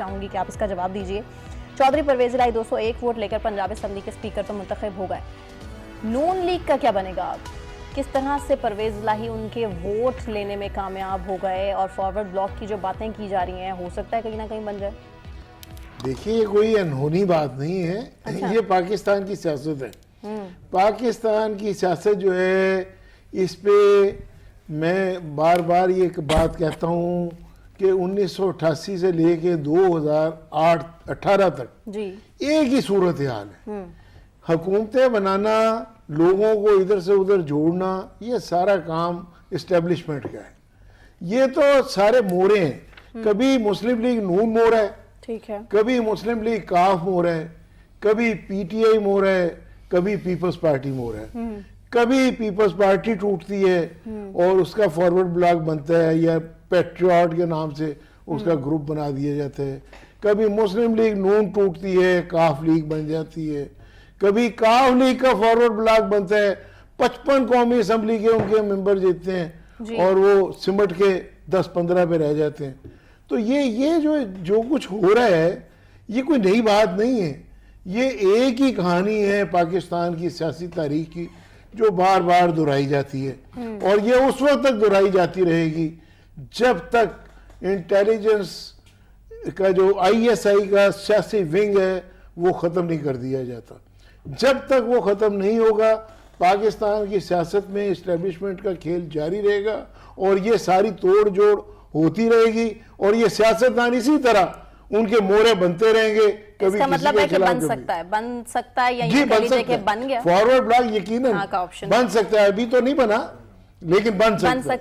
چاہوں گی کہ آپ اس کا جواب دیجئے. چودھری پرویز الہی 201 ووٹ لے کر پنجاب اسمبلی کے اسپیکر تو منتخب ہو گئے. نون لیگ کا کیا بنے گا؟ کس طرح سے پرویز الہی ان کے ووٹ لینے میں کامیاب ہو گئے اور فارورڈ بلاک کی جو باتیں کی جا رہی ہیں ہو سکتا ہے کہیں نہ کہیں بن جائے؟ دیکھیے یہ کوئی انہونی بات نہیں ہے, یہ پاکستان کی سیاست ہے. پاکستان کی سیاست جو ہے اس پہ میں بار بار یہ بات کہتا ہوں کہ 1988 سے لے کے 2018 تک ایک ہی صورتحال ہے. حکومتیں بنانا, لوگوں کو ادھر سے ادھر جوڑنا, یہ سارا کام اسٹیبلشمنٹ کا ہے. یہ تو سارے مورے ہیں. کبھی مسلم لیگ نون مور ہے, کبھی مسلم لیگ کاف مور ہے, کبھی پی ٹی آئی مور ہے, کبھی پیپلز پارٹی مور ہے. کبھی پیپلز پارٹی ٹوٹتی ہے اور اس کا فارورڈ بلاک بنتا ہے یا پیٹریاٹ کے نام سے اس کا گروپ بنا دیا جاتا ہے. کبھی مسلم لیگ نون ٹوٹتی ہے, کاف لیگ بن جاتی ہے. کبھی کاف لیگ کا فارورڈ بلاک بنتا ہے, 55 قومی اسمبلی کے ان کے ممبر جیتتے ہیں اور وہ سمٹ کے 10-15 پہ رہ جاتے ہیں. تو یہ جو کچھ ہو رہا ہے یہ کوئی نئی بات نہیں ہے. یہ ایک ہی کہانی ہے پاکستان کی سیاسی تاریخ کی جو بار بار دہرائی جاتی ہے, اور یہ اس وقت تک دہرائی جاتی رہے گی جب تک انٹیلیجنس کا جو ISI کا سیاسی ونگ ہے وہ ختم نہیں کر دیا جاتا. جب تک وہ ختم نہیں ہوگا پاکستان کی سیاست میں اسٹیبلشمنٹ کا کھیل جاری رہے گا, اور یہ ساری توڑ جوڑ ہوتی رہے گی, اور یہ سیاستدان اسی طرح ان کے مورے بنتے رہیں گے. اس کا مطلب ہے کہ بن سکتا ہے یا یہ کہہ لیجئے کہ بن گیا فارورڈ بلاک یقیناً بن سکتا ہے. ابھی تو نہیں بنا لیکن بن سکتا ہے.